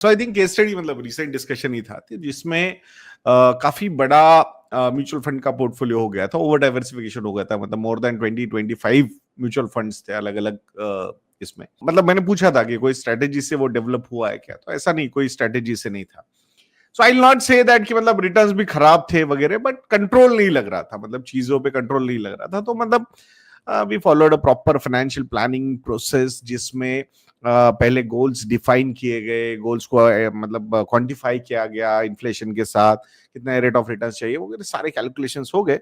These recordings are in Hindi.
So I think case study मतलब रिसेंट डिस्कशन ही था जिसमें काफी बड़ा म्यूचुअल फंड का पोर्टफोलियो हो गया था, ओवर डाइवर्सिफिकेशन हो गया था, मतलब मोर देन 20-25 म्यूचुअल फंड्स थे अलग अलग इसमें। मतलब मैंने पूछा था कि कोई स्ट्रेटेजी से वो डेवलप हुआ है क्या, तो ऐसा नहीं, कोई स्ट्रेटेजी से नहीं था। So I will not say that कि मतलब रिटर्न्स भी खराब थे वगैरह, बट कंट्रोल नहीं लग रहा था, मतलब चीजों पे कंट्रोल नहीं लग रहा था। तो मतलब we followed a proper financial planning process जिसमें पहले गोल्स डिफाइन किए गए, गोल्स को मतलब क्वांटिफाई किया गया, इन्फ्लेशन के साथ कितना रेट ऑफ रिटर्न चाहिए वगैरह सारे कैलकुलेशंस हो गए,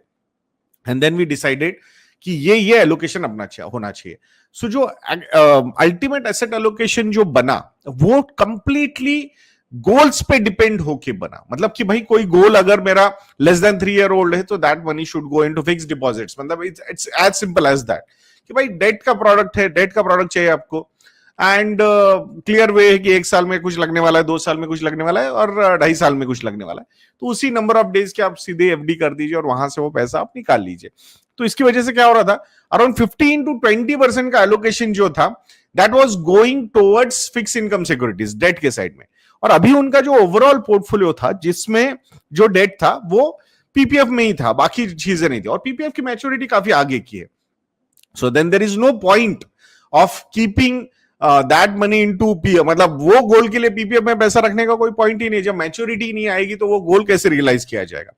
एंड देन वी डिसाइडेड कि ये एलोकेशन अपना होना चाहिए। सो जो अल्टीमेट एसेट एलोकेशन जो बना वो कंप्लीटली गोल्स पे डिपेंड होके बना। मतलब कि भाई कोई गोल अगर मेरा लेस देन 3 ईयर ओल्ड है तो that money should go into fixed deposits. मतलब it's as simple as that कि भाई डेट का प्रोडक्ट है, डेट का प्रोडक्ट चाहिए आपको, एंड क्लियर वे है कि 1 साल में कुछ लगने वाला है, 2 साल में कुछ लगने वाला है, और 2.5 साल में कुछ लगने वाला है। तो उसी नंबर ऑफ डेज के आप सीधे एफडी कर दीजिए और वहां से वो पैसा आप निकाल लीजिए। तो इसकी वजह से क्या हो रहा था, अराउंड 15-20% का एलोकेशन जो था that was going towards fix income securities debt के साइड में। और अभी उनका जो ओवरऑल पोर्टफोलियो था जिसमें जो डेट था वो पीपीएफ में ही था, बाकी चीजें नहीं थी, और पीपीएफ की मैच्योरिटी काफी आगे की है। So then there is no point of keeping that money into PF. मतलब वो गोल के लिए पीपीएफ में पैसा रखने का कोई पॉइंट ही नहीं। जब मैच्योरिटी नहीं आएगी तो वो गोल कैसे रियलाइज किया जाएगा।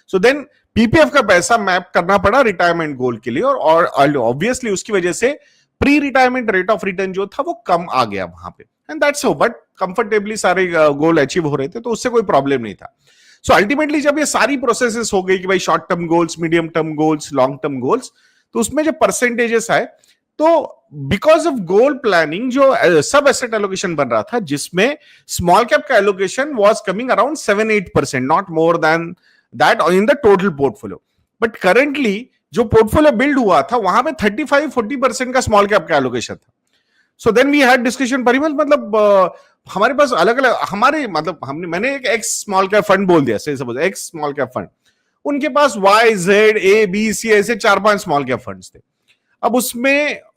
सो देन पीपीएफ का पैसा मैप करना पड़ा रिटायरमेंट गोल के लिए, और ऑब्वियसली उसकी वजह से pre retirement rate of return जो था वो कम आ गया वहां पे, and that's so. But comfortably सारे गोल अचीव हो रहे थे, तो उससे कोई प्रॉब्लम नहीं था। सो अल्टीमेटली जब ये सारी प्रोसेसेस हो गई कि भाई short term goals, medium term goals, long term goals, तो उसमें जो परसेंटेजेस आए, तो बिकॉज ऑफ गोल प्लानिंग जो सब एसेट एलोकेशन बन रहा था जिसमें स्मॉल कैप का allocation was coming around 7-8%, not more than that in the total portfolio. But currently जो पोर्टफोलियो बिल्ड हुआ था वहां पे 35-40% का स्मॉल कैप का एलोकेशन था। So then we had discussion, Parimal मतलब हमारे पास अलग अलग हमारे मतलब मैंने एक एक्स स्मॉल कैप फंड बोल दिया, say suppose X small cap fund, उनके पास Y Z A B C ऐसे 4-5 स्मॉल कैप फंड्स थे। अब उसमें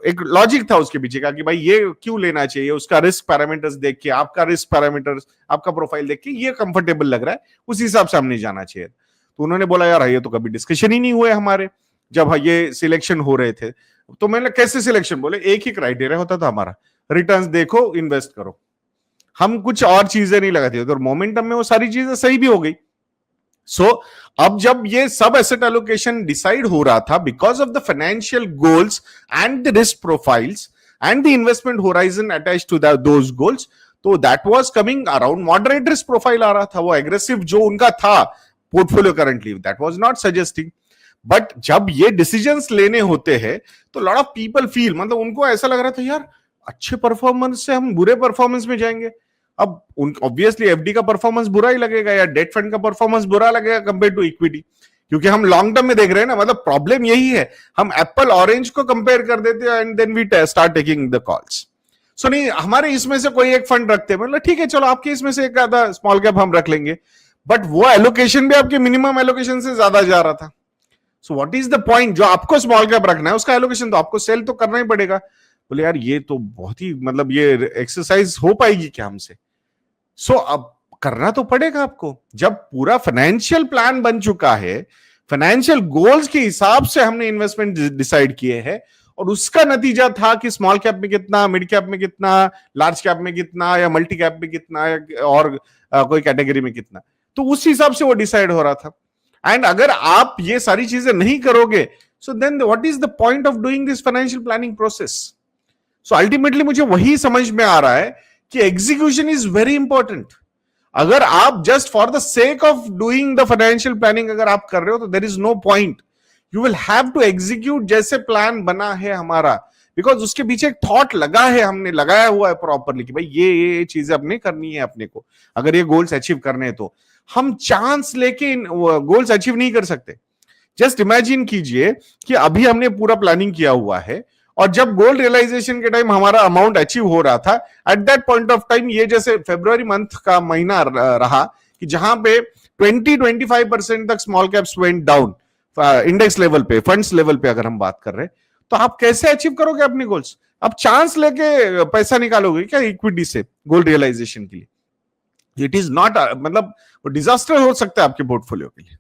एक लॉजिक था उसके पीछे का कि भाई ये क्यों लेना चाहिए, उसका रिस्क पैरामीटर्स देख के, आपका रिस्क पैरामीटर्स, आपका प्रोफाइल देख के ये कंफर्टेबल लग रहा है, उस हिसाब से हमने जाना चाहिए। तो उन्होंने बोला यार ये तो कभी डिस्कशन ही नहीं हुए हमारे जब ये सिलेक्शन हो रहे थे। तो मैंने कैसे सिलेक्शन, बोले एक ही क्राइटेरिया होता था हमारा, रिटर्न्स देखो, इन्वेस्ट करो, हम कुछ और चीजें नहीं लगाते। तो मोमेंटम में वो सारी चीजें सही भी हो गई। सो अब जब ये सब एसेट एलोकेशन डिसाइड हो रहा था because of the financial goals and the risk profiles and the investment horizon attached to those goals, तो that was coming around moderate risk profile आ रहा था। वो एग्रेसिव जो उनका था portfolio currently, that was not suggesting. But जब ये डिसीजंस लेने होते हैं तो लॉट ऑफ पीपल फील, मतलब उनको ऐसा लग रहा था यार अच्छे परफॉर्मेंस से हम बुरे परफॉर्मेंस में जाएंगे। अब ऑब्वियसली एफडी का परफॉर्मेंस बुरा ही लगेगा या डेट फंड का परफॉर्मेंस बुरा लगेगा कंपेयर टू इक्विटी, क्योंकि हम लॉन्ग टर्म में देख रहे हैं ना। मतलब प्रॉब्लम यही है, हम एप्पल ऑरेंज को कंपेयर कर देते हैं and then we start taking the calls. So नहीं, हमारे इसमें से कोई एक फंड रखते हैं, मतलब ठीक है चलो आपके इसमें से एक आधा स्मॉल कैप हम रख लेंगे, बट वो एलोकेशन भी आपके मिनिमम एलोकेशन से ज्यादा जा रहा था। So what is the point, जो आपको स्मॉल कैप रखना है उसका एलोकेशन तो आपको सेल तो करना ही पड़ेगा। बोले यार ये तो बहुत ही, मतलब ये एक्सरसाइज हो पाएगी क्या हमसे? सो अब करना तो पड़ेगा आपको। जब पूरा फाइनेंशियल प्लान बन चुका है, फाइनेंशियल गोल्स के हिसाब से हमने इन्वेस्टमेंट डिसाइड किए हैं, और उसका नतीजा था कि स्मॉल कैप में कितना, मिड कैप में कितना, लार्ज कैप में कितना, या मल्टी कैप में कितना, और कोई कैटेगरी में कितना, तो उस हिसाब से वो डिसाइड हो रहा था। एंड अगर आप ये सारी चीजें नहीं करोगे, so then what is the point of doing this financial planning process? So ultimately मुझे वही समझ में आ रहा है कि एग्जीक्यूशन इज वेरी इंपॉर्टेंट। अगर आप just for the sake of doing the financial planning अगर आप कर रहे हो तो there is no point. You will have to execute जैसे प्लान बना है हमारा, बिकॉज उसके पीछे एक थॉट लगा है, हमने लगाया हुआ है प्रॉपरली कि भाई ये चीजें अपने करनी है अपने को, अगर ये गोल्स अचीव करने हैं तो। हम चांस लेके गोल्स अचीव नहीं कर सकते। जस्ट इमेजिन कीजिए कि अभी हमने पूरा प्लानिंग किया हुआ है, और जब गोल रियलाइजेशन के टाइम हमारा अमाउंट अचीव हो रहा था, at that point of time, ये जैसे फरवरी मंथ का महीना रहा कि जहां पे 20-25% तक small caps went down index level पे, फंड्स लेवल पे अगर हम बात कर रहे हैं, तो आप कैसे अचीव करोगे अपने गोल्स? आप चांस लेके पैसा निकालोगे क्या इक्विटी से गोल रियलाइजेशन के लिए? इट इज नॉट, मतलब डिजास्टर हो सकता है आपके पोर्टफोलियो के लिए।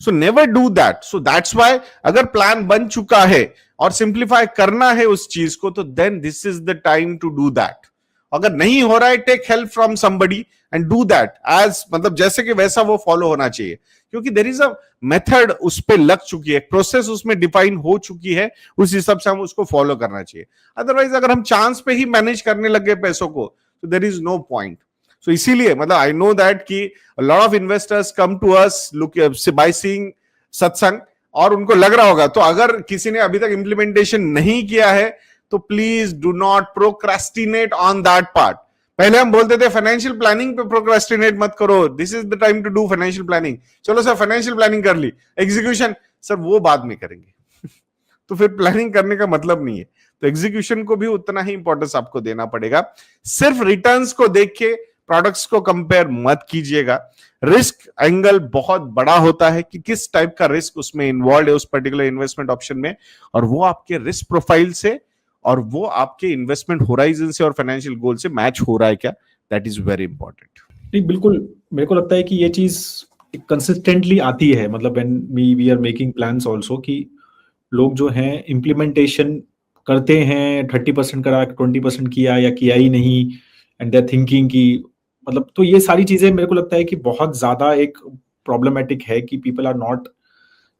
So never do that. So that's why अगर प्लान बन चुका है और सिंप्लीफाई करना है उस चीज को, तो then this is the time to do that. अगर नहीं हो रहा है, take help from somebody and do that as, मतलब जैसे कि वैसा वो फॉलो होना चाहिए, क्योंकि देर इज अ मेथड उस पर लग चुकी है, प्रोसेस उसमें डिफाइन हो चुकी है, उस हिसाब से हम उसको फॉलो करना चाहिए। अदरवाइज अगर हम चांस पे ही मैनेज करने लग गए पैसों को, तो there is no point. So इसीलिए मतलब आई नो दैट कि lot of investors come to us look by seeing सत्संग, और उनको लग रहा होगा, तो अगर किसी ने अभी तक इंप्लीमेंटेशन नहीं किया है तो please do not procrastinate on that part. पहले हम बोलते थे फाइनेंशियल प्लानिंग पे प्रोक्रेस्टिनेट मत करो, this is the time to do financial planning. चलो सर फाइनेंशियल प्लानिंग कर ली, एग्जीक्यूशन सर वो बाद में करेंगे तो फिर प्लानिंग करने का मतलब नहीं है। तो एग्जीक्यूशन को भी उतना ही इंपॉर्टेंस आपको देना पड़ेगा। सिर्फ रिटर्न्स को देख के प्रोडक्ट्स को कंपेयर मत कीजिएगा। रिस्क एंगल बहुत बड़ा होता है कि किस टाइप का रिस्क उसमें इन्वॉल्व है उस पर्टिकुलर इन्वेस्टमेंट ऑप्शन में, और वो आपके रिस्क प्रोफाइल से और वो आपके इन्वेस्टमेंट होराइजन से और फाइनेंशियल गोल से मैच हो रहा है क्या, दैट इज वेरी इंपॉर्टेंट। नहीं, बिल्कुल मेरे को लगता है कि ये चीज कंसिस्टेंटली आती है, मतलब when we are making plans also, कि लोग जो हैं इम्प्लीमेंटेशन करते हैं 30% करा, 20% किया या किया ही नहीं, एंड दे आर थिंकिंग कि मतलब, तो ये सारी चीजें मेरे को लगता है कि बहुत ज्यादा एक प्रॉब्लमैटिक है कि पीपल आर नॉट,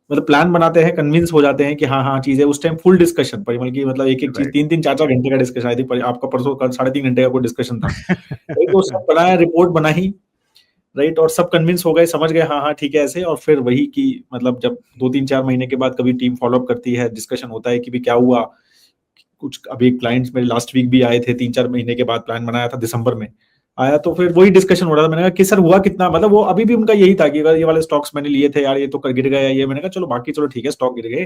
मतलब प्लान बनाते हैं, कन्विंस हो जाते हैं कि हाँ हाँ चीज है, उस टाइम फुल डिस्कशन परिमल की, मतलब एक चीज 3-3 4-4 घंटे का डिस्कशन आई थी, आपका परसों कल 3.5 घंटे का कोई डिस्कशन था तो सब बनाया, रिपोर्ट बनाई, राइट, और सब कन्विंस हो गए, समझ गए हाँ हाँ ठीक है ऐसे, और फिर वही कि मतलब जब 2-3-4 महीने के बाद कभी टीम फॉलोअप करती है, डिस्कशन होता है कि भी क्या हुआ। कुछ अभी क्लाइंट्स मेरे लास्ट वीक भी आए थे, 3-4 महीने के बाद प्लान बनाया था, दिसंबर में आया, तो फिर वही डिस्कशन हो रहा था। मैंने कहा कि सर हुआ कितना, मतलब वो अभी भी उनका यही था कि ये वाले स्टॉक्स मैंने लिए थे यार, ये तो गिर गए, ये मैंने कहा चलो बाकी चलो ठीक है, स्टॉक गिर गए,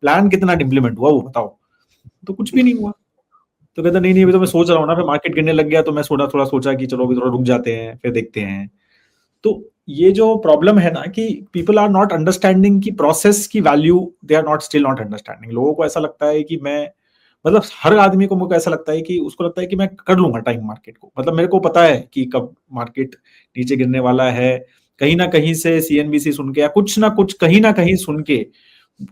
प्लान कितना इम्प्लीमेंट हुआ वो बताओ। तो कुछ भी नहीं हुआ। तो कहता नहीं अभी तो मैं सोच रहा हूँ ना, फिर मार्केट गिरने लग गया तो मैं थोड़ा सोचा कि चलो अभी थोड़ा रुक जाते हैं, फिर देखते हैं। तो ये जो प्रॉब्लम है ना कि पीपल आर नॉट अंडरस्टैंडिंग की प्रोसेस की value, they are not still not understanding. लोगों को ऐसा लगता है कि मैं, मतलब हर आदमी को मुझे ऐसा लगता है कि उसको लगता है कि मैं कर लूंगा टाइम मार्केट को, मतलब मेरे को पता है कि कब मार्केट नीचे गिरने वाला है, कहीं ना कहीं से सीएनबीसी सुन के या कुछ ना कुछ कहीं ना कहीं सुन के,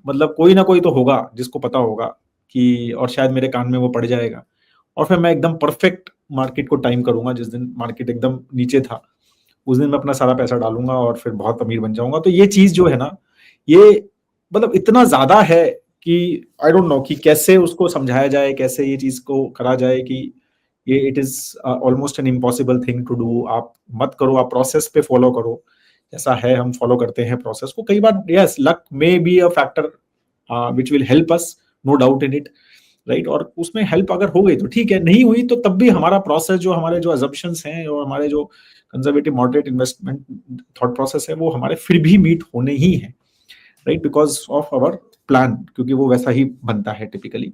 मतलब कोई ना कोई तो होगा जिसको पता होगा कि, और शायद मेरे कान में वो पड़ जाएगा, और फिर मैं एकदम परफेक्ट मार्केट को टाइम करूंगा, जिस दिन मार्केट एकदम नीचे था उस दिन मैं अपना सारा पैसा डालूंगा और फिर बहुत अमीर बन जाऊंगा। तो ये चीज जो है ना, ये मतलब इतना ज्यादा है कि आई डोंट नो कि कैसे उसको समझाया जाए, कैसे ये चीज को करा जाए कि ये it is almost an impossible thing to do. आप मत करो, आप प्रोसेस पे फॉलो करो, जैसा है हम फॉलो करते हैं प्रोसेस को। कई बार yes luck may be a factor which will help us, no doubt in it, right, और उसमें हेल्प अगर हो गई तो ठीक है, नहीं हुई तो तब भी हमारा प्रोसेस, जो हमारे जो अजम्पशंस हैं और हमारे जो conservative moderate investment thought process है, वो हमारे फिर भी मीट होने ही है, right, because of our plan, क्योंकि वो वैसा ही बनता है टिपिकली।